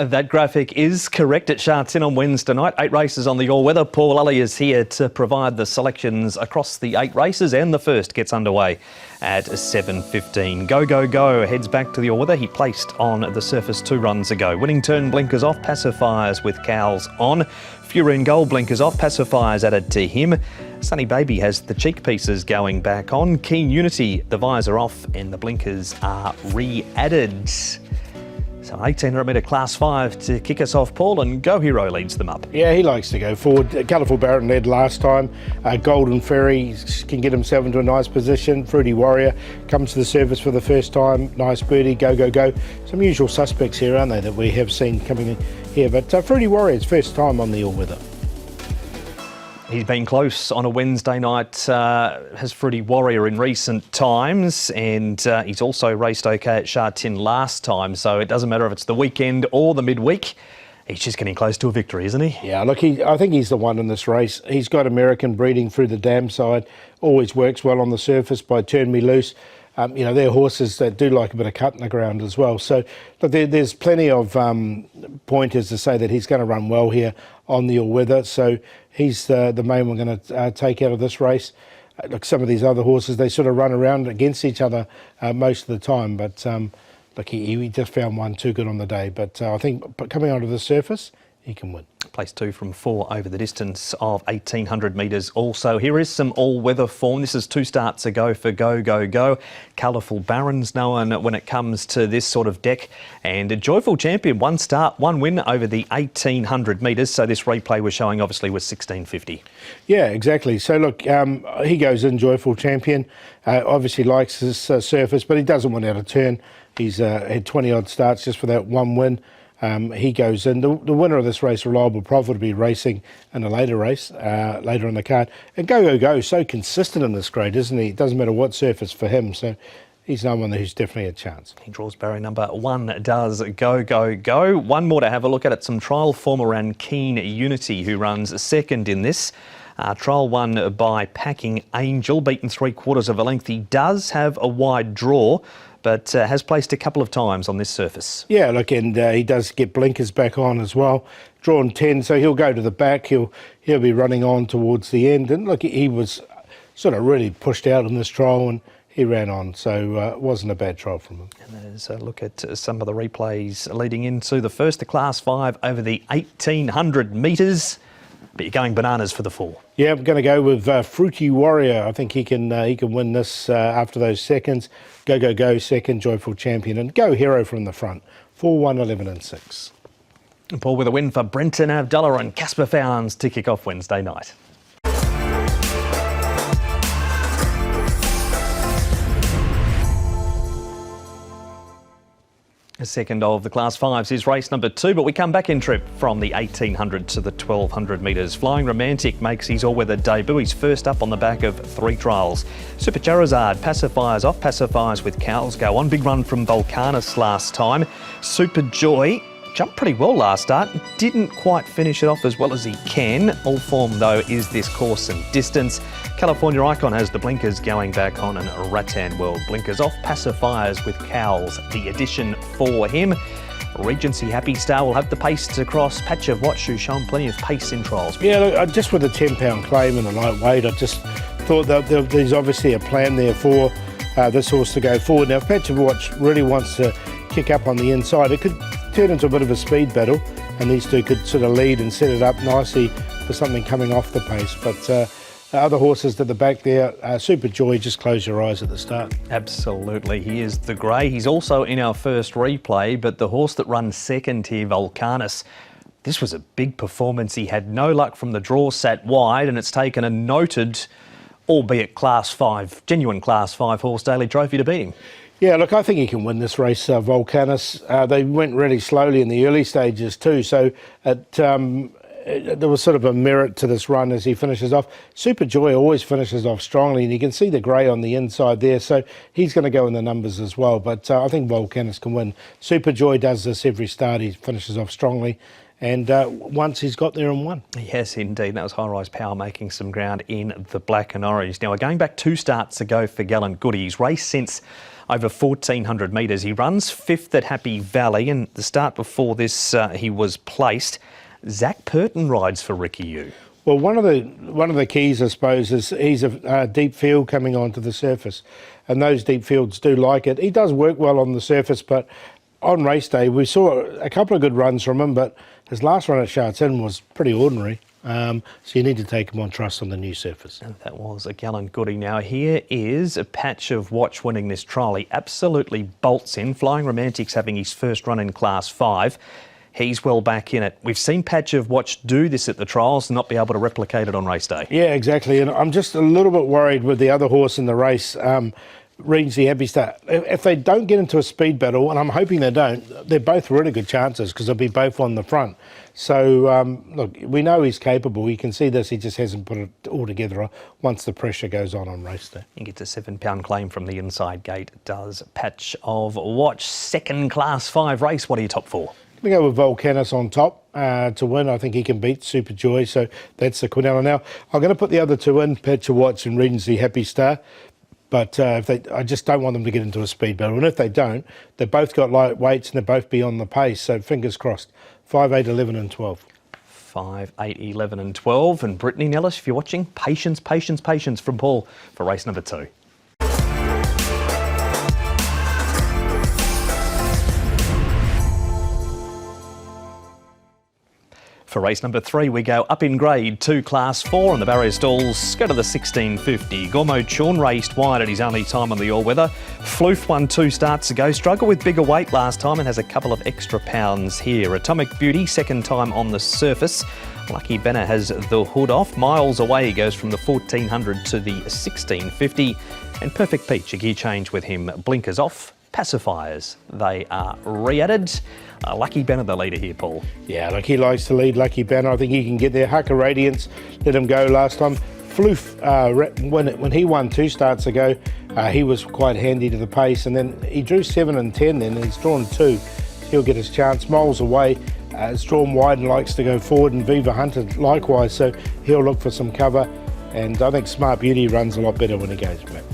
That graphic is correct at Sha Tin on Wednesday night. 8 races on the all-weather. Paul Lally is here to provide the selections across the 8 races, and the first gets underway at 7:15. Go, go, go heads back to the all-weather. He placed on the surface 2 runs ago. Winning turn, blinkers off, pacifiers with cowls on. Fury and Gold, blinkers off, pacifiers added to him. Sunny Baby has the cheek pieces going back on. Keen Unity, the visor off and the blinkers are re-added. So 1800 metre class 5 to kick us off, Paul, and Go Hero leads them up. Yeah, he likes to go forward. Colourful Barrett led last time. Golden Fairy can get himself into a nice position. Fruity Warrior comes to the surface for the first time. Nice birdie, go, go, go. Some usual suspects here, aren't they, that we have seen coming in here. But Fruity Warrior's first time on the all-weather. He's been close on a Wednesday night, has Fruity Warrior in recent times, and he's also raced okay at Sha Tin last time, so it doesn't matter if it's the weekend or the midweek. He's just getting close to a victory, isn't he? Yeah, look, I think he's the one in this race. He's got American breeding through the dam side, always works well on the surface by Turn Me Loose. You know, they're horses that do like a bit of cut in the ground as well. So look, there's plenty of pointers to say that he's going to run well here on the all-weather. So he's the main one going to take out of this race. Look, some of these other horses, they sort of run around against each other most of the time. But look, he just found one too good on the day. But I think coming onto the surface, he can win. Place 2 from 4 over the distance of 1800 metres also. Here is some all-weather form. This is 2 starts ago for Go, Go, Go. Colourful Baron's known when it comes to this sort of deck. And a Joyful Champion, 1 start, 1 win over the 1800 metres. So this replay we're showing obviously was 1650. Yeah, exactly. So look, he goes in, Joyful Champion. Obviously likes his surface, but he doesn't want out of turn. He's had 20 odd starts just for that 1 win. He goes in. The winner of this race, Reliable Profit, will be racing in a later race, later in the card. And Go, Go, Go, so consistent in this grade, isn't he? It doesn't matter what surface for him. So he's no one who's definitely a chance. He draws barrier number 1, does Go, Go, Go. One more to have a look at. Some trial form around Keen Unity, who runs second in this. Trial won by Packing Angel, beaten 3/4 of a length. He does have a wide draw, but has placed a couple of times on this surface. Yeah, look, and he does get blinkers back on as well. Drawn 10, so he'll go to the back. He'll be running on towards the end. And look, he was sort of really pushed out in this trial and he ran on, so it wasn't a bad trial from him. And there's a look at some of the replays leading into the first, the Class 5 over the 1800 metres. But you're going bananas for the 4. Yeah, I'm going to go with Fruity Warrior. I think he can win this after those seconds. Go, Go, Go, second, Joyful Champion. And Go Hero from the front. 4, 1, 11 and 6. And Paul with a win for Brenton Avdulla and Casper Fownes to kick off Wednesday night. A second of the Class 5s is race number 2, but we come back in trip from the 1800 to the 1200 metres. Flying Romantic makes his all-weather debut. He's first up on the back of 3 trials. Super Charizard, pacifiers off, pacifiers with cowls go on. Big run from Volcanus last time. Super Joy jumped pretty well last start. Didn't quite finish it off as well as he can. All form, though, is this course and distance. California Icon has the blinkers going back on, and Rattan World blinkers off. Pacifiers with cowls, the addition for him. Regency Happy Star will have the pace to cross. Patch of Watch, who's shown plenty of pace in trials. Yeah, look, just with a 10-pound claim and the lightweight, I just thought that there's obviously a plan there for this horse to go forward. Now, if Patch of Watch really wants to kick up on the inside, it could turn into a bit of a speed battle, and these two could sort of lead and set it up nicely for something coming off the pace. But other horses at the back there, Super Joy, just close your eyes at the start. Absolutely, he is the grey. He's also in our first replay, but the horse that runs second here, Volcanus, this was a big performance. He had no luck from the draw, sat wide, and it's taken a noted, albeit Class 5, genuine Class 5 horse Daily Trophy to beat him. Yeah, look, I think he can win this race, Volcanus. They went really slowly in the early stages too, so there was sort of a merit to this run as he finishes off. Super Joy always finishes off strongly, and you can see the grey on the inside there, so he's going to go in the numbers as well. But I think Volcanus can win. Super Joy does this every start. He finishes off strongly, and once he's got there and won. Yes, indeed. That was High Rise Power making some ground in the black and orange. Now, we're going back 2 starts ago for Gallant Goody. He's raced since over 1,400 metres. He runs 5th at Happy Valley, and the start before this he was placed. Zach Purton rides for Ricky Yu. Well, one of the keys, I suppose, is he's a deep field coming onto the surface, and those deep fields do like it. He does work well on the surface, but on race day we saw a couple of good runs from him, but his last run at Sha Tin was pretty ordinary. So you need to take him on trust on the new surface. And that was a Gallant Goody. Now here is a Patch of Watch winning this trial. He absolutely bolts in. Flying Romantic's having his first run in Class 5. He's well back in it. We've seen Patch of Watch do this at the trials and not be able to replicate it on race day. Yeah, exactly. And I'm just a little bit worried with the other horse in the race, Regency Happy Star. If they don't get into a speed battle, and I'm hoping they don't, they're both really good chances because they'll be both on the front. So, look, we know he's capable. You can see this. He just hasn't put it all together once the pressure goes on race day. He gets a £7 claim from the inside gate, does Patch of Watch. Second Class 5 race. What are your top 4? We go with Volcanus on top to win. I think he can beat Super Joy, so that's the Quinella. Now, I'm going to put the other 2 in, Patch of Watch and Regency Happy Star. But I just don't want them to get into a speed battle. And if they don't, they've both got light weights and they'll both be on the pace. So fingers crossed. 5, 8, 11 and 12. 5, 8, 11 and 12. And Brittany Nellis, if you're watching, patience, patience, patience from Paul for race number 2. For race number 3, we go up in grade to Class 4 and the barrier stalls go to the 1650. Gormo Chorn raced wide at his only time on the all-weather. Floof won 2 starts ago, struggled with bigger weight last time and has a couple of extra pounds here. Atomic Beauty, second time on the surface. Lucky Benner has the hood off. Miles away he goes from the 1400 to the 1650. And Perfect Peach, a gear change with him. Blinkers off. Pacifiers, they are re-added. Lucky Banner, the leader here, Paul. Yeah, look, he likes to lead, Lucky Banner. I think he can get there. Hucker Radiance let him go last time. Floof, when he won 2 starts ago, he was quite handy to the pace, and then he drew 7 and 10 then, and he's drawn 2. He'll get his chance. Miles away, it's drawn wide and likes to go forward, and Viva Hunter likewise, so he'll look for some cover, and I think Smart Beauty runs a lot better when he goes back.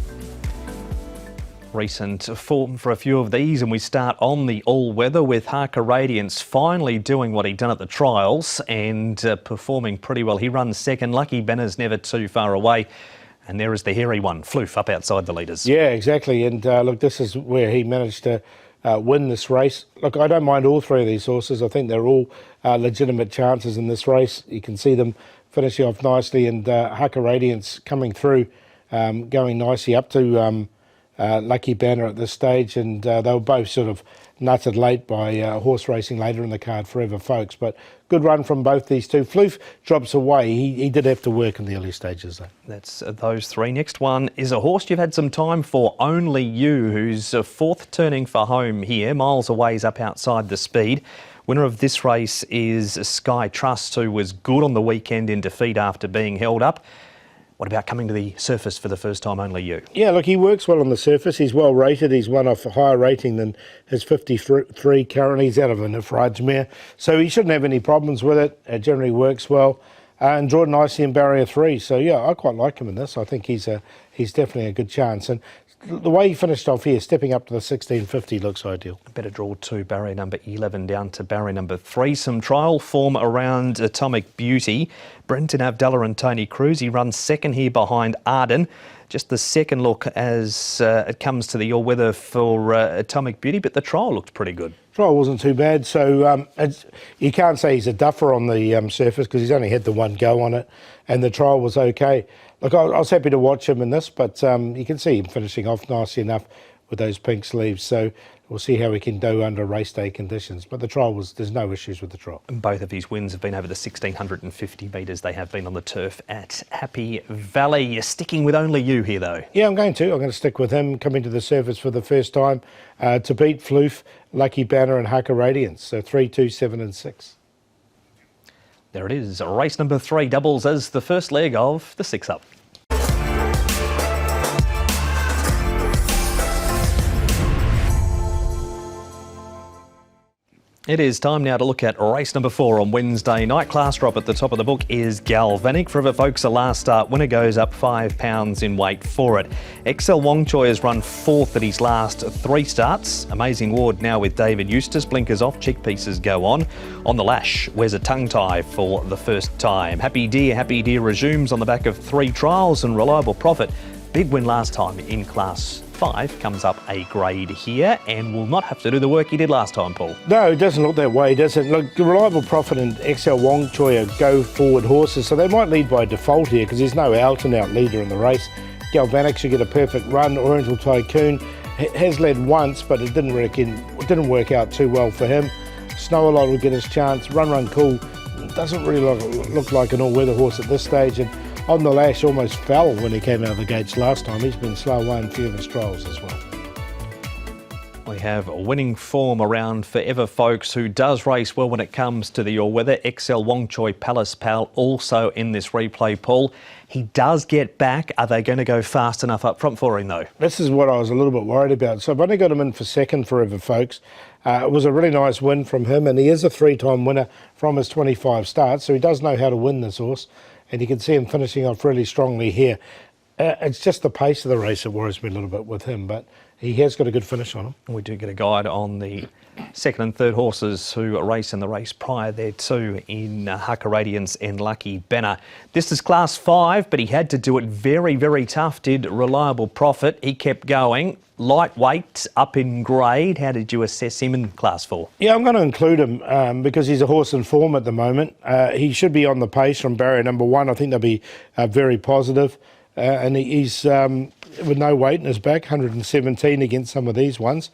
Recent form for a few of these, and we start on the all-weather with Harker Radiance finally doing what he'd done at the trials and performing pretty well. He runs second. Lucky Benner's never too far away. And there is the hairy one, Floof, up outside the leaders. Yeah, exactly. And look, this is where he managed to win this race. Look, I don't mind all 3 of these horses. I think they're all legitimate chances in this race. You can see them finishing off nicely, and Harker Radiance coming through, going nicely up to Lucky Banner at this stage, and they were both sort of nutted late by horse racing later in the card, Forever Folks. But good run from both these 2. Floof drops away. He did have to work in the early stages, though. That's those 3. Next one is a horse you've had some time for, Only You, who's 4th turning for home here. Miles away is up outside the speed. Winner of this race is Sky Trust, who was good on the weekend in defeat after being held up. What about coming to the surface for the first time, Only You? Yeah, look, he works well on the surface. He's well rated. He's won off a higher rating than his 53 currently. He's out of an Ifraj mare, so he shouldn't have any problems with it. It generally works well. And drawn nicely in barrier 3. So, yeah, I quite like him in this. I think he's definitely a good chance. And the way he finished off here, stepping up to the 1650, looks ideal. Better draw 2, barrier number 11 down to barrier number 3. Some trial form around Atomic Beauty. Brenton Avdallah and Tony Cruz. He runs second here behind Arden. Just the second look as it comes to the all-weather for Atomic Beauty, but the trial looked pretty good. Trial wasn't too bad, so you can't say he's a duffer on the surface because he's only had the 1 go on it, and the trial was okay. Look, I was happy to watch him in this, but you can see him finishing off nicely enough with those pink sleeves. So we'll see how he can do under race day conditions. But the trial there's no issues with the trial. And both of his wins have been over the 1,650 metres. They have been on the turf at Happy Valley. You're sticking with Only You here, though. Yeah, I'm going to stick with him, coming to the surface for the first time to beat Floof, Lucky Banner and Harker Radiance. So 3, 2, 7 and 6. There it is. Race number 3 doubles as the first leg of the 6-up. It is time now to look at race number 4 on Wednesday night. Class drop at the top of the book is Galvanic. Forever Folks, a last start winner, goes up 5 pounds in weight for it. XL Wong Choi has run 4th at his last 3 starts. Amazing Ward now with David Eustace. Blinkers off, cheek pieces go on. On the lash, wears a tongue tie for the first time. Happy Deer resumes on the back of 3 trials and Reliable Profit. Big win last time in Class 5, comes up a grade here and will not have to do the work he did last time, Paul. No, it doesn't look that way, does it? Look, Reliable Profit and XL Wong Choi are go-forward horses, so they might lead by default here because there's no out-and-out leader in the race. Galvanic should get a perfect run. Oriental Tycoon has led once, but it didn't work out too well for him. Snow a Lot will get his chance. Run Cool doesn't really look like an all-weather horse at this stage, and On the Lash almost fell when he came out of the gates last time. He's been slow away in a few of his trials as well. We have winning form around Forever Folks, who does race well when it comes to the all-weather. XL Wong Choi Palace Pal also in this replay, Paul. He does get back. Are they going to go fast enough up front for him, though? This is what I was a little bit worried about. So I've only got him in for second, Forever Folks. It was a really nice win from him, and he is a 3-time winner from his 25 starts, so he does know how to win this horse, and you can see him finishing off really strongly here. It's just the pace of the race that worries me a little bit with him, but he has got a good finish on him. We do get a guide on the second and third horses who race in the race prior there too, in Haka Radiance and Lucky Banner. This is Class 5, but he had to do it very, very tough, did Reliable Profit. He kept going. Lightweight, up in grade. How did you assess him in Class 4? Yeah, I'm going to include him because he's a horse in form at the moment. He should be on the pace from barrier number 1. I think they'll be very positive. And he's with no weight in his back, 117 against some of these ones.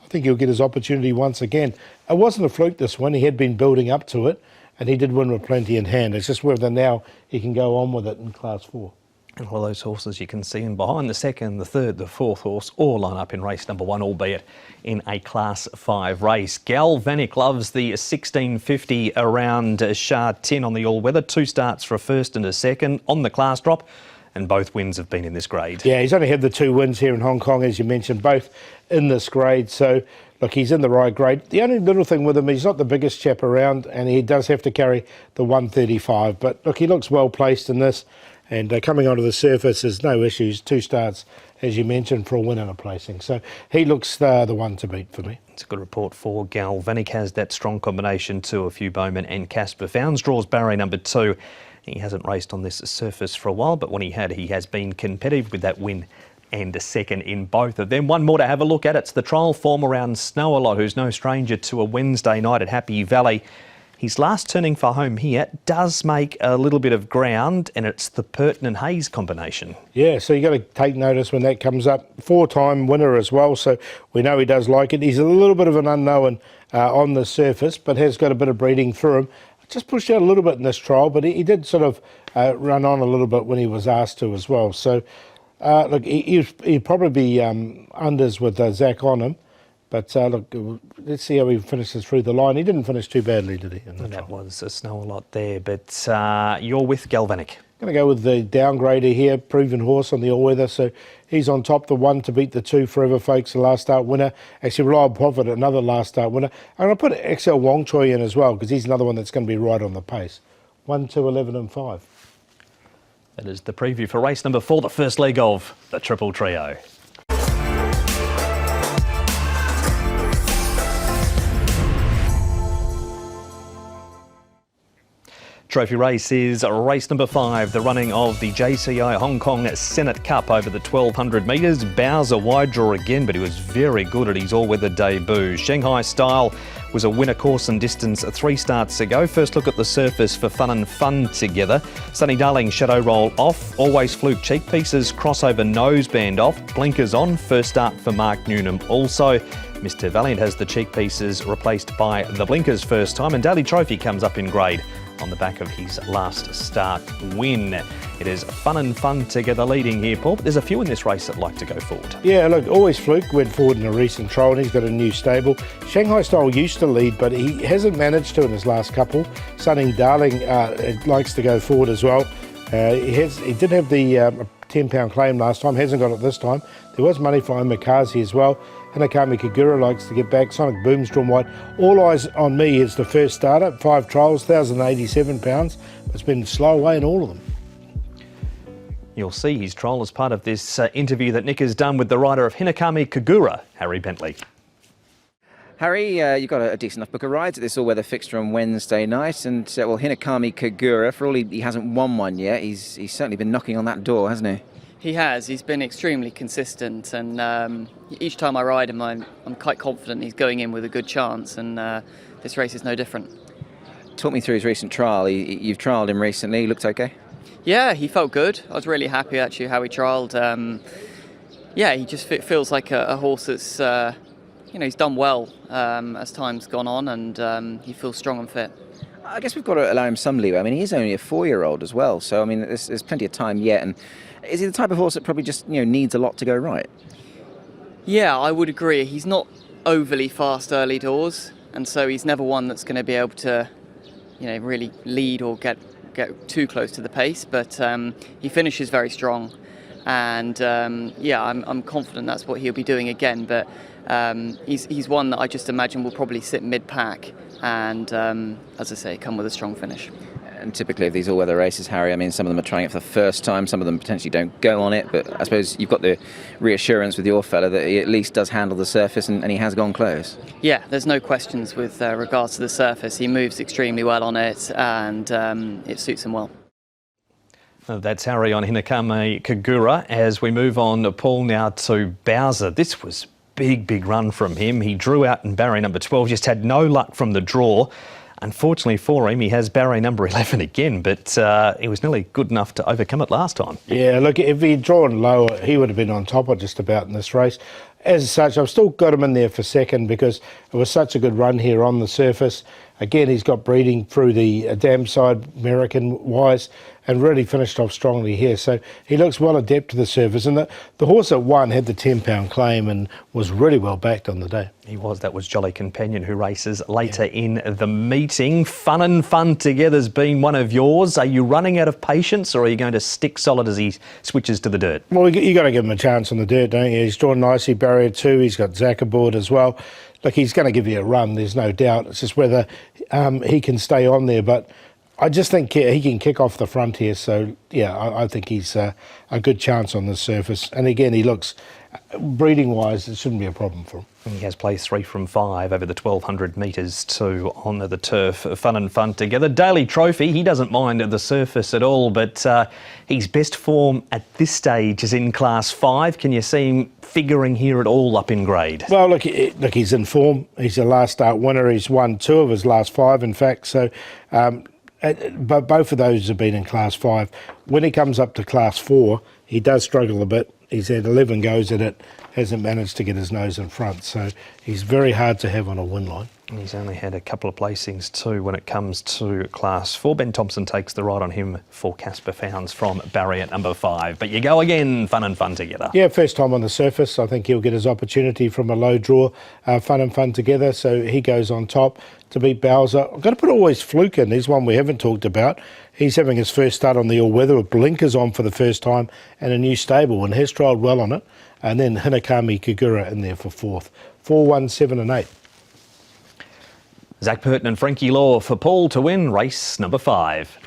I think he'll get his opportunity once again. It wasn't a fluke, this one. He had been building up to it, and he did win with plenty in hand. It's just whether now he can go on with it in Class 4. And all those horses you can see in behind the second, the third, the fourth horse all line up in race number 1, albeit in a Class 5 race. Galvanic loves the 1650 around Sha Tin on the all-weather. 2 starts for a first and a second on the class drop, and both wins have been in this grade. Yeah, he's only had the 2 wins here in Hong Kong, as you mentioned, both in this grade. So, look, he's in the right grade. The only little thing with him, he's not the biggest chap around, and he does have to carry the 135. But, look, he looks well placed in this, and coming onto the surface, there's no issues. 2 starts, as you mentioned, for a win and a placing. So he looks the one to beat for me. It's a good report for Galvanic. Has that strong combination to a few Bowman and Casper Founds. Draws barrier number 2. He hasn't raced on this surface for a while, but when he has been competitive with that win and a second in both of them. One more to have a look at. It's the trial form around Snow a Lot, who's no stranger to a Wednesday night at Happy Valley. His last turning for home here does make a little bit of ground, and it's the Purton and Hayes combination. Yeah, so you got to take notice when that comes up. 4-time winner as well, so we know he does like it. He's a little bit of an unknown on the surface, but has got a bit of breeding through him. Just pushed out a little bit in this trial, but he did sort of run on a little bit when he was asked to as well. So, look, he'd probably be unders with Zach on him. But, look, let's see how he finishes through the line. He didn't finish too badly, did he? That was a Snow a Lot there, but you're with Galvanic. Going to go with the downgrader here, proven horse on the all-weather. So he's on top, the 1 to beat the 2, Forever Folks, the last start winner. Actually, Reliable Profit, another last start winner. I'm going to put XL Wong Choi in as well, because he's another one that's going to be right on the pace. 1, 2, 11 and 5. That is the preview for race number 4, the first leg of the Triple Trio. Trophy race is race number 5, the running of the JCI Hong Kong Senate Cup over the 1200 metres. Bowser wide draw again, but he was very good at his all-weather debut. Shanghai Style was a winner course and distance 3 starts ago. First look at the surface for Fun and Fun Together. Sunny Darling Shadow Roll off. Always Fluke cheek pieces. Crossover noseband off. Blinkers on. First start for Mark Newnham also. Mr Valiant has the cheek pieces replaced by the blinkers first time, and Daily Trophy comes up in grade on the back of his last start win. It is Fun and Fun Together leading here, Paul, but there's a few in this race that like to go forward. Yeah, look, Always Fluke went forward in a recent trial, and he's got a new stable. Shanghai Style used to lead, but he hasn't managed to in his last couple. Sunny Darling likes to go forward as well. He did have the £10 claim last time, hasn't got it this time. There was money flying Mikazi as well. Hinakami Kagura likes to get back. Sonic Boom's drawn wide. All eyes on me is the first starter. 5 trials, £1,087. It's been slow away in all of them. You'll see his trial as part of this interview that Nick has done with the rider of Hinakami Kagura, Harry Bentley. Harry, you've got a decent enough book of rides at this all-weather fixture on Wednesday night, and well, Hinakami Kagura, for all he hasn't won one yet, he's certainly been knocking on that door, hasn't he? He has. He's been extremely consistent, and each time I ride him, I'm quite confident he's going in with a good chance, and this race is no different. Talk me through his recent trial. You've trialled him recently. He looked okay? Yeah, he felt good. I was really happy actually how he trialled. Yeah, he just feels like a horse that's he's done well as time's gone on, and he feels strong and fit. I guess we've got to allow him some leeway. I mean, he's only a 4-year-old as well, so I mean, there's plenty of time yet. And is he the type of horse that probably just needs a lot to go right? Yeah, I would agree. He's not overly fast early doors, and so he's never one that's going to be able to, really lead or get too close to the pace. But he finishes very strong, and I'm confident that's what he'll be doing again. But he's one that I just imagine will probably sit mid-pack and, as I say, come with a strong finish. And typically of these all-weather races, Harry, I mean, some of them are trying it for the first time, some of them potentially don't go on it, but I suppose you've got the reassurance with your fella that he at least does handle the surface, and he has gone close. Yeah, there's no questions with regards to the surface. He moves extremely well on it, and it suits him well. That's Harry on Hinakami Kagura. As we move on, Paul, now to Bowser. This was big run from him. He drew out in barrier number 12, just had no luck from the draw. Unfortunately for him, he has barrier number 11 again, but he was nearly good enough to overcome it last time. Yeah, look, if he'd drawn lower, he would have been on top of just about in this race. As such, I've still got him in there for second because it was such a good run here on the surface. Again, he's got breeding through the dam side, American-wise, and really finished off strongly here. So he looks well adept to the surface. And the horse that won had the £10 claim and was really well backed on the day. He was. That was Jolly Companion, who races later in the meeting. Fun and Fun Together's been one of yours. Are you running out of patience, or are you going to stick solid as he switches to the dirt? Well, you got to give him a chance on the dirt, don't you? He's drawn nicely, barrier 2. He's got Zach aboard as well. Look, he's going to give you a run, there's no doubt. It's just whether he can stay on there. But I just think he can kick off the front here. So, yeah, I think he's a good chance on the surface. And again, he looks, breeding-wise, it shouldn't be a problem for him. And he has placed 3 from 5 over the 1,200 metres too on the turf. Fun and Fun Together. Daily Trophy, he doesn't mind the surface at all, but his best form at this stage is in Class 5. Can you see him figuring here at all up in grade? Well, look, he's in form. He's a last start winner. He's won 2 of his last 5, in fact. So, but both of those have been in Class 5. When he comes up to Class 4, he does struggle a bit. He's had 11 goes at it, hasn't managed to get his nose in front. So he's very hard to have on a win line. He's only had a couple of placings too when it comes to Class 4. Ben Thompson takes the ride on him for Casper Founds from barrier number 5. But you go again, Fun and Fun Together. Yeah, first time on the surface. I think he'll get his opportunity from a low draw. Fun and Fun Together, so he goes on top to beat Bowser. I've got to put Always Fluke in. He's one we haven't talked about. He's having his first start on the all-weather with blinkers on for the first time and a new stable, and has trialled well on it. And then Hinakami Kagura in there for 4th. 4, 1, 7 and 8. Zach Purton and Frankie Law for Paul to win race number 5.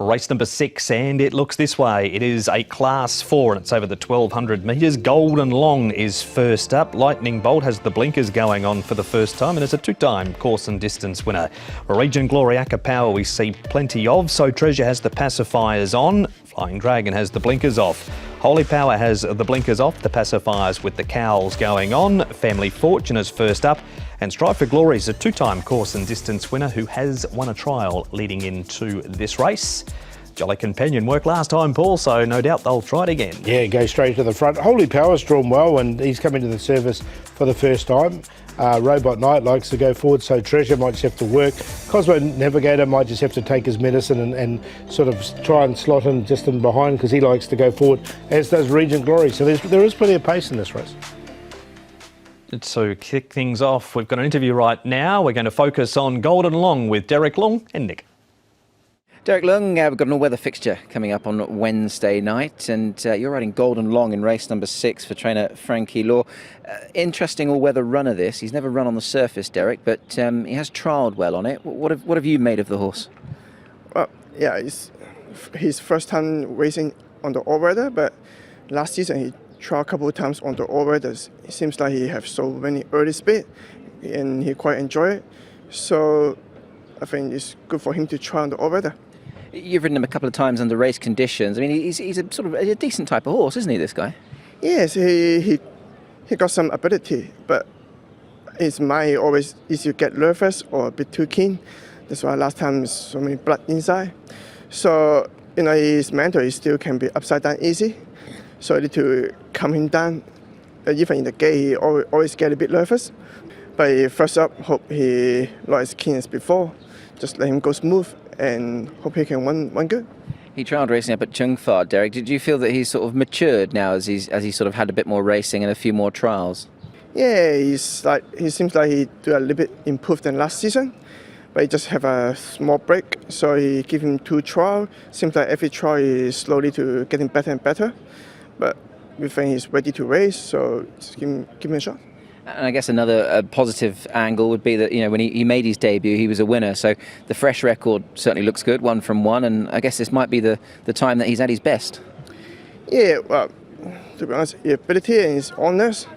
Race number 6, and it looks this way. It is a Class 4 and it's over the 1,200 metres. Golden Long is first up. Lightning Bolt has the blinkers going on for the first time and is a 2-time course and distance winner. Regent Gloriaca Power we see plenty of. So Treasure has the pacifiers on. Flying Dragon has the blinkers off. Holy Power has the blinkers off, the pacifiers with the cowls going on. Family Fortune is first up. And Strive for Glory is a 2-time course and distance winner who has won a trial leading into this race. Jolly Companion worked last time, Paul, so no doubt they'll try it again. Yeah, go straight to the front. Holy Power's drawn well and he's coming to the service for the first time. Robot Knight likes to go forward, so Treasure might just have to work. Cosmo Navigator might just have to take his medicine and sort of try and slot in just in behind because he likes to go forward, as does Regent Glory. So there is plenty of pace in this race. To kick things off, we've got an interview right now. We're going to focus on Golden Long with Derek Long and Nick. Derek Lung, we've got an all-weather fixture coming up on Wednesday night, and you're riding Golden Long in race number 6 for trainer Frankie Law. Interesting all-weather runner this. He's never run on the surface, Derek, but he has trialled well on it. What have you made of the horse? Well, yeah, it's his first time racing on the all-weather, but last season he tried a couple of times on the all-weathers. It seems like he has so many early speed, and he quite enjoy it. So I think it's good for him to try on the all-weather. You've ridden him a couple of times under race conditions. I mean, he's a sort of a decent type of horse, isn't he, this guy? Yes, he got some ability, but his mind always is to get nervous or a bit too keen. That's why last time so many blood inside. So, his mental he still can be upside down easy. So I need to calm him down. Even in the gate, he always get a bit nervous. But first up, hope he not as keen as before. Just let him go smooth and hope he can win good. He trialled racing up at Chung Fa, Derek. Did you feel that he's sort of matured now as he sort of had a bit more racing and a few more trials? Yeah, he seems like he do a little bit improved than last season, but he just have a small break. So he give him 2 trials. Seems like every trial is slowly to getting better and better. But we think he's ready to race, so just give him a shot. And I guess another positive angle would be that, when he made his debut, he was a winner. So the fresh record certainly looks good, 1 from 1. And I guess this might be the time that he's at his best. Yeah, well, to be honest, his ability and his honest,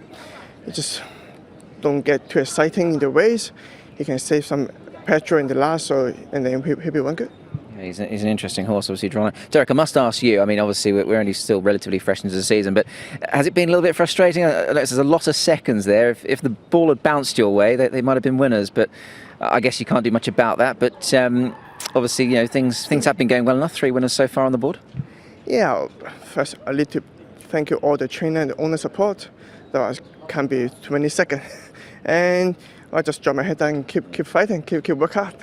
he just don't get too exciting in the race. He can save some petrol in the last, and then he'll be one good. Yeah, he's an interesting horse, obviously, drawn. Derek, I must ask you, I mean, obviously, we're only still relatively fresh into the season, but has it been a little bit frustrating? There's a lot of seconds there. If the ball had bounced your way, they might have been winners, but I guess you can't do much about that. But obviously, things have been going well enough. 3 winners so far on the board. Yeah, first, I need to thank you all the trainer and the owner support. That can't be too many seconds. And I just drop my head down and keep fighting, keep work hard.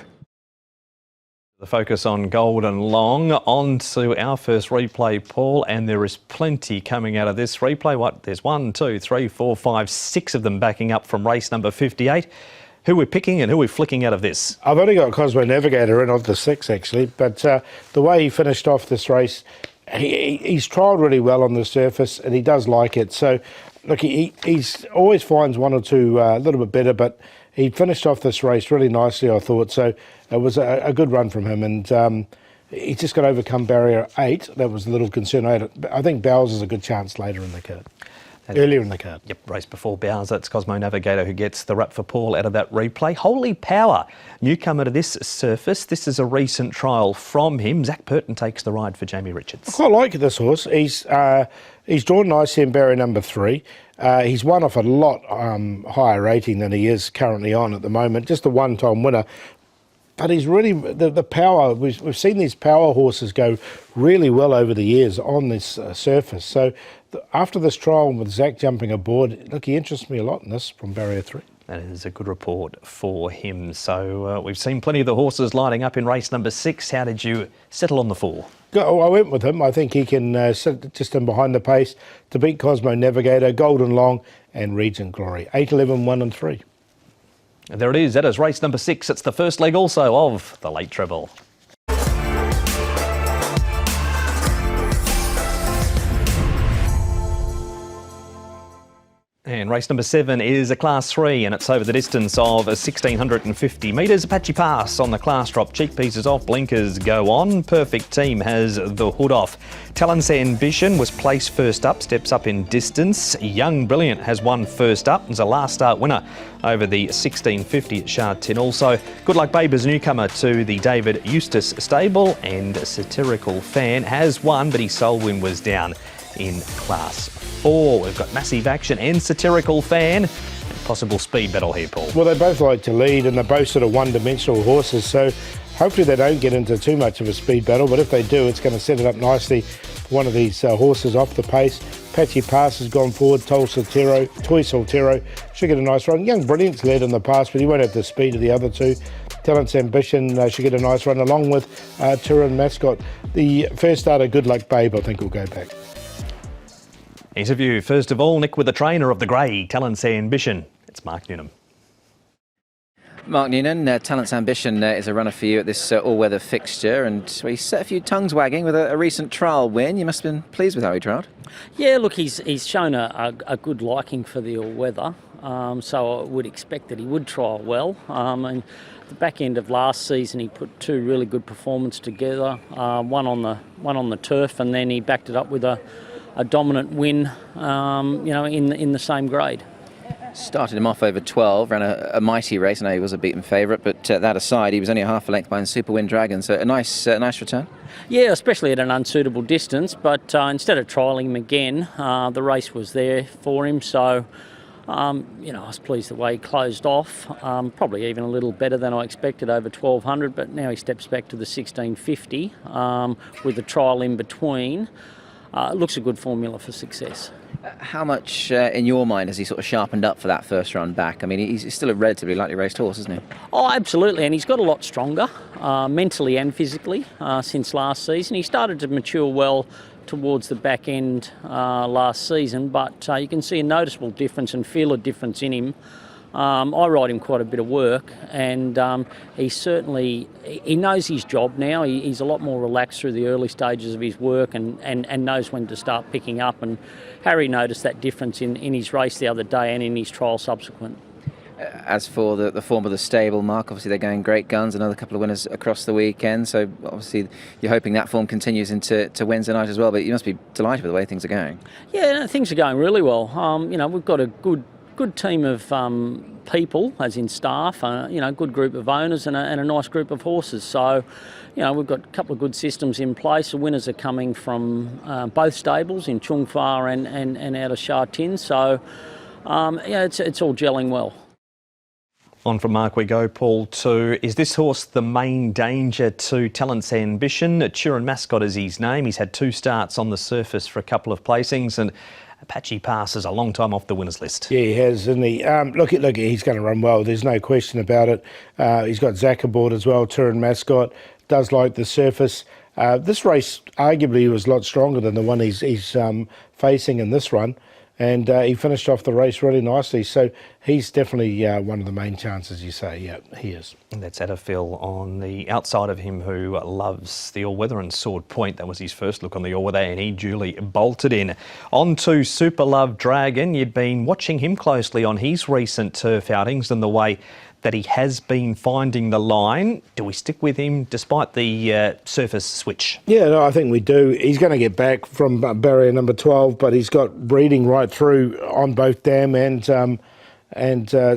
The focus on Golden Long. On to our first replay, Paul, and there is plenty coming out of this replay. There's 1, 2, 3, 4, 5, 6 of them backing up from race number 58. Who we're picking and who we're flicking out of this? I've only got Cosmo Navigator in of the 6 actually, but the way he finished off this race, he's trialled really well on the surface and he does like it. So look, he's always finds 1 or 2 a little bit better, but he finished off this race really nicely, I thought. So it was a good run from him, and he's just got to overcome barrier 8. That was a little concern. I think Bowers is a good chance later in the card. Earlier in the card. Yep, race before Bowers. That's Cosmo Navigator who gets the wrap for Paul out of that replay. Holy Power, newcomer to this surface. This is a recent trial from him. Zach Purton takes the ride for Jamie Richards. I quite like this horse. He's drawn nicely in barrier number 3. He's won off a lot higher rating than he is currently on at the moment. Just a one-time winner. But he's really, the power, we've seen these power horses go really well over the years on this surface. So after this trial with Zach jumping aboard, look, he interests me a lot in this from barrier 3. That is a good report for him. So we've seen plenty of the horses lining up in race number 6. How did you settle on the 4? I went with him. I think he can sit just in behind the pace to beat Cosmo Navigator, Golden Long and Regent Glory. 8, 11, 1 and 3. And there it is. That is race number 6. It's the first leg also of the late treble. And race number 7 is a Class 3 and it's over the distance of 1,650 metres. Apache Pass on the class drop. Cheek pieces off, blinkers go on. Perfect Team has the hood off. Talent's Ambition was placed first up, steps up in distance. Young Brilliant has won first up. Is a last start winner over the 1,650 at Sha Tin. Also, Good Luck Babe is a newcomer to the David Eustace stable, and Satirical Fan has won, but his sole win was down in Class 4. We've got Massive Action and Satirical Fan. And possible speed battle here, Paul. Well, they both like to lead and they're both sort of one-dimensional horses, so hopefully they don't get into too much of a speed battle, but if they do, it's going to set it up nicely for one of these horses off the pace. Apache Pass has gone forward. Toy Soltero should get a nice run. Young Brilliant's led in the past, but he won't have the speed of the other two. Talent's Ambition should get a nice run, along with Turin Mascot. The first starter, Good Luck Babe, I think will go back. Interview, first of all, Nick, with the trainer of the grey, Talent's Ambition. It's Mark Newnham. Mark Noonan, Talent's Ambition is a runner for you at this all-weather fixture, and he set a few tongues wagging with a recent trial win. You must have been pleased with how he trialled. Yeah, look, he's shown a good liking for the all-weather, so I would expect that he would trial well. And at the back end of last season, he put two really good performances together, one on the turf, and then he backed it up with a dominant win, in the same grade. Started him off over 12, ran a mighty race. I know he was a beaten favourite, but that aside, he was only a half a length behind Super Wind Dragon, so a nice return. Yeah, especially at an unsuitable distance, but instead of trialling him again, the race was there for him, so I was pleased the way he closed off, probably even a little better than I expected over 1200, but now he steps back to the 1650 with the trial in between. It looks a good formula for success. How much, in your mind, has he sort of sharpened up for that first run back? I mean, he's still a relatively lightly raced horse, isn't he? Oh, absolutely, and he's got a lot stronger, mentally and physically, since last season. He started to mature well towards the back end last season, but you can see a noticeable difference and feel a difference in him. I ride him quite a bit of work, and he knows his job now. He's a lot more relaxed through the early stages of his work and knows when to start picking up. And Harry noticed that difference in his race the other day and in his trial subsequent. As for the form of the stable, Mark, obviously they're going great guns, another couple of winners across the weekend, so obviously you're hoping that form continues into Wednesday night as well, but you must be delighted with the way things are going. Yeah, no, things are going really well. We've got a good team of people, as in staff, good group of owners and a nice group of horses. So, we've got a couple of good systems in place. The winners are coming from both stables in Chung Fa and out of Sha Tin. So, it's all gelling well. On from Mark we go, Paul, to is this horse the main danger to Talent's Ambition? Turin Mascot is his name. He's had 2 starts on the surface for a couple of placings, and Apache Pass is a long time off the winners list. Yeah, he has, isn't he? Look, he's going to run well. There's no question about it. He's got Zach aboard as well. Turin Mascot does like the surface. This race arguably was a lot stronger than the one he's facing in this run. And he finished off the race really nicely. So he's definitely one of the main chances, you say. Yeah, he is. And that's Adderfield on the outside of him, who loves the all-weather and Sword Point. That was his first look on the all-weather, and he duly bolted in. On to Super Love Dragon. You've been watching him closely on his recent turf outings and the way that he has been finding the line. Do we stick with him despite the surface switch? Yeah, no, I think we do. He's going to get back from barrier number 12, but he's got breeding right through on both dam and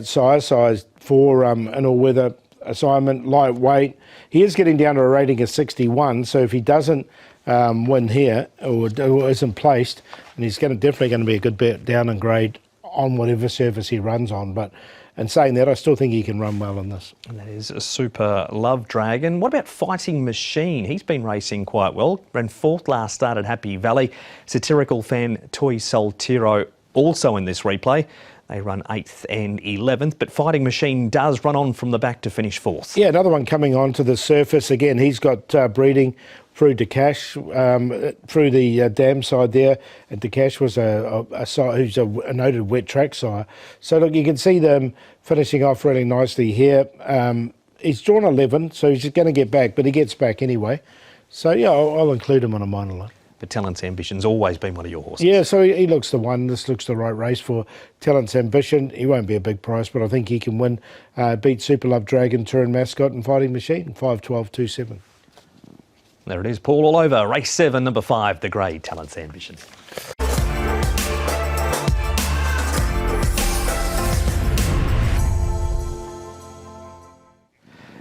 sire size for an all-weather assignment, lightweight. He is getting down to a rating of 61, so if he doesn't win here or isn't placed, then he's definitely going to be a good bit down in grade on whatever surface he runs on. But and saying that, I still think he can run well in this. And that is a Super Love Dragon. What about Fighting Machine? He's been racing quite well. Ran 4th last start at Happy Valley. Satirical fan Toy Soltero also in this replay. They run 8th and 11th, but Fighting Machine does run on from the back to finish 4th. Yeah, another one coming onto the surface. Again, he's got breeding through Dekash, through the dam side there. And Dekash was who's a noted wet track sire. So look, you can see them finishing off really nicely here. He's drawn 11, so he's going to get back, but he gets back anyway. So yeah, I'll include him on a minor line. But Talent's Ambition's always been one of your horses. Yeah, so he looks the one. This looks the right race for Talent's Ambition. He won't be a big price, but I think he can win, beat Super Love Dragon, Turin Mascot and Fighting Machine, 5-12-2-7. There it is, Paul, all over. Race 7, number 5, the grade Talent's Ambition.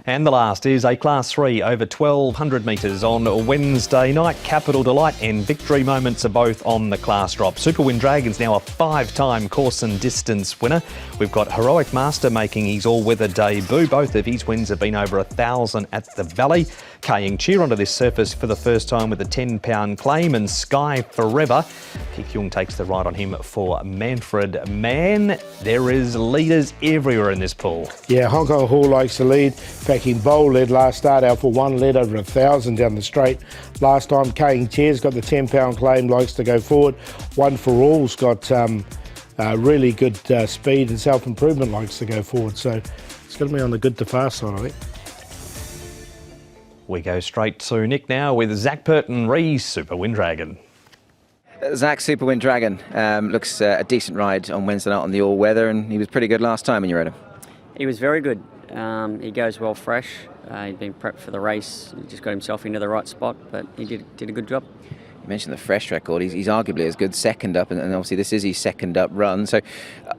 And the last is a Class 3 over 1,200 metres on Wednesday night. Capital Delight and Victory Moments are both on the class drop. Super Wind Dragon's now a 5-time course and distance winner. We've got Heroic Master making his all-weather debut. Both of his wins have been over 1,000 at the Valley. Kaying Cheer onto this surface for the first time with a £10 claim, and Sky Forever. Keith Young takes the ride on him for Manfred Mann. There is leaders everywhere in this pool. Yeah, Hong Kong Hall likes the lead. Backing Bowl led last start, out for 1, led over 1,000 down the straight. Last time, Kaying Cheer's got the £10 claim, likes to go forward. One for All's got really good speed and self-improvement likes to go forward. So it's going to be on the good to fast side, I think. We go straight to Nick now with Zach Purton Rees Super Wind Dragon. Zach, Super Wind Dragon, looks a decent ride on Wednesday night on the all-weather, and he was pretty good last time when you rode him. He was very good. He goes well fresh. He'd been prepped for the race. He just got himself into the right spot, but he did a good job. You mentioned the fresh record. He's arguably as good second up, and obviously this is his second up run. So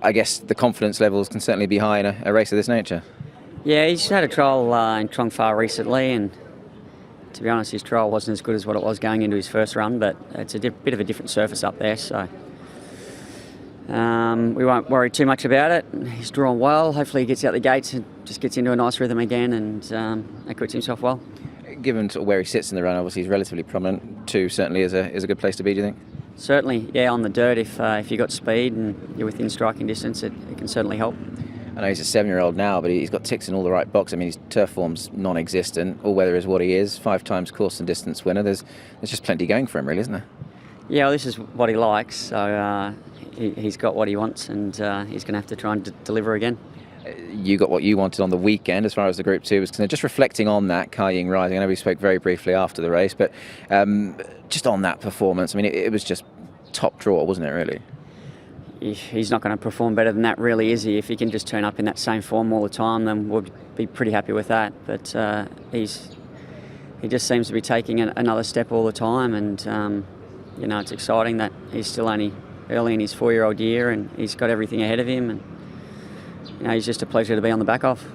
I guess the confidence levels can certainly be high in a race of this nature. Yeah, he's had a trial in Trong Pha recently, and to be honest, his trial wasn't as good as what it was going into his first run, but it's a bit of a different surface up there, so we won't worry too much about it. He's drawn well. Hopefully he gets out the gates and just gets into a nice rhythm again and acquits himself well. Given sort of where he sits in the run, obviously he's relatively prominent. 2 certainly is a good place to be, do you think? Certainly, yeah, on the dirt, if you've got speed and you're within striking distance, it can certainly help. I know he's a 7-year-old now, but he's got ticks in all the right boxes. I mean, his turf form's non-existent. All weather is what he is. 5 times course and distance winner. There's just plenty going for him, really, isn't there? Yeah, well, this is what he likes. So he's got what he wants, and he's going to have to try and deliver again. You got what you wanted on the weekend as far as the Group 2 was concerned. Just reflecting on that, Kai Ying Rising, I know we spoke very briefly after the race, but just on that performance, I mean, it was just top draw, wasn't it, really? He's not going to perform better than that, really, is he? If he can just turn up in that same form all the time, then we'll be pretty happy with that. But he just seems to be taking another step all the time, and it's exciting that he's still only early in his 4-year-old year, and he's got everything ahead of him, and he's just a pleasure to be on the back of.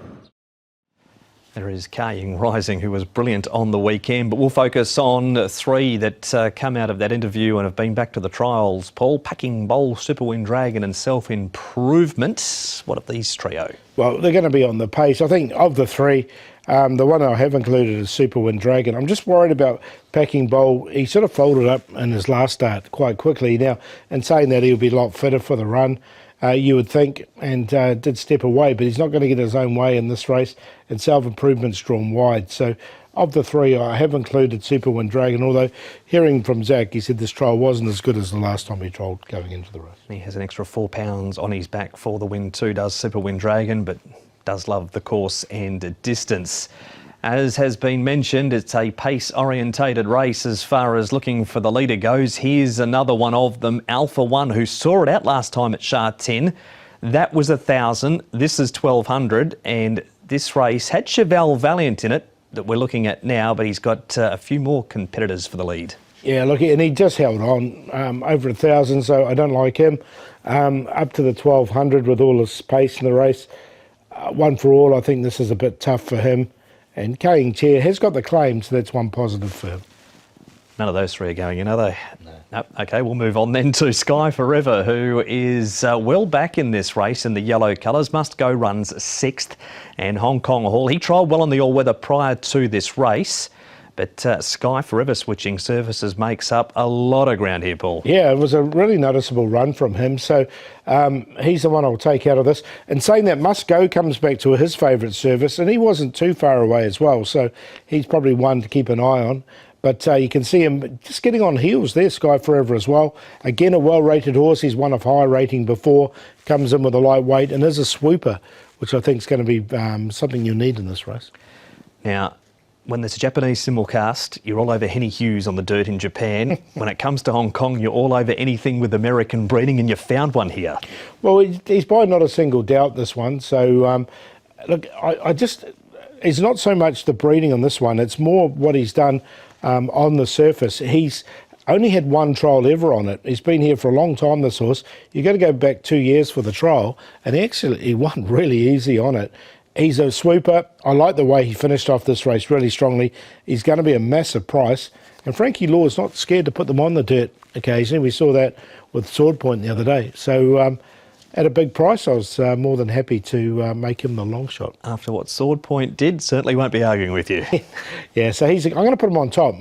There is Kai Ying Rising, who was brilliant on the weekend, but we'll focus on 3 that come out of that interview and have been back to the trials. Paul, Packing Bowl, Super Wind Dragon and Self-Improvement. What of these trio? Well, they're going to be on the pace. I think of the 3, the one I have included is Super Wind Dragon. I'm just worried about Packing Bowl. He sort of folded up in his last start quite quickly. Now, in saying that, he'll be a lot fitter for the run. You would think, and did step away, but he's not going to get his own way in this race, and Self-Improvement's drawn wide. So of the 3, I have included Super Wind Dragon, although hearing from Zach, he said this trial wasn't as good as the last time he trialled going into the race. He has an extra 4 pounds on his back for the win too, does Super Wind Dragon, but does love the course and distance. As has been mentioned, it's a pace-orientated race as far as looking for the leader goes. Here's another one of them, Alpha One, who saw it out last time at Sha Tin. That was 1,000. This is 1,200, and this race had Cheval Valiant in it that we're looking at now, but he's got a few more competitors for the lead. Yeah, look, and he just held on over 1,000, so I don't like him. Up to the 1,200 with all his pace in the race. One for all, I think this is a bit tough for him. And Kai Ying Chair has got the claim, so that's one positive for him. None of those 3 are going in, are they? No. Nope. OK, we'll move on then to Sky Forever, who is well back in this race in the yellow colours. Must Go runs 6th. And Hong Kong Hall, he trialled well on the all-weather prior to this race. But Sky Forever switching surfaces makes up a lot of ground here, Paul. Yeah, it was a really noticeable run from him. So he's the one I'll take out of this. And saying that, Must Go comes back to his favourite surface, and he wasn't too far away as well. So he's probably one to keep an eye on. But you can see him just getting on heels there, Sky Forever as well. Again, a well-rated horse. He's won a high rating before. Comes in with a lightweight and is a swooper, which I think is going to be something you'll need in this race. Now, when there's a Japanese simulcast, you're all over Henny Hughes on the dirt in Japan. When it comes to Hong Kong, you're all over anything with American breeding, and you found one here. Well, he's by not a single doubt, this one. So, look, it's not so much the breeding on this one. It's more what he's done on the surface. He's only had 1 trial ever on it. He's been here for a long time, this horse. You've got to go back 2 years for the trial, and he won really easy on it. He's a swooper. I like the way he finished off this race really strongly. He's going to be a massive price. And Frankie Law's not scared to put them on the dirt occasionally. We saw that with Sword Point the other day. So at a big price, I was more than happy to make him the long shot. After what Sword Point did, certainly won't be arguing with you. Yeah, so I'm going to put him on top.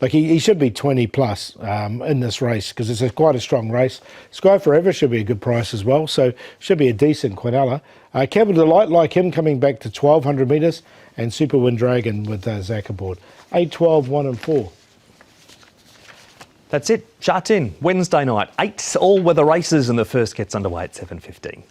He should be 20 plus in this race because it's quite a strong race. Sky Forever should be a good price as well, so should be a decent quinella. Capital Delight, like him, coming back to 1,200 metres, and Super Wind Dragon with Zach aboard. 8, 12, 1 and 4. That's it. Sha Tin, Wednesday night. 8 all-weather races and the first gets underway at 7:15.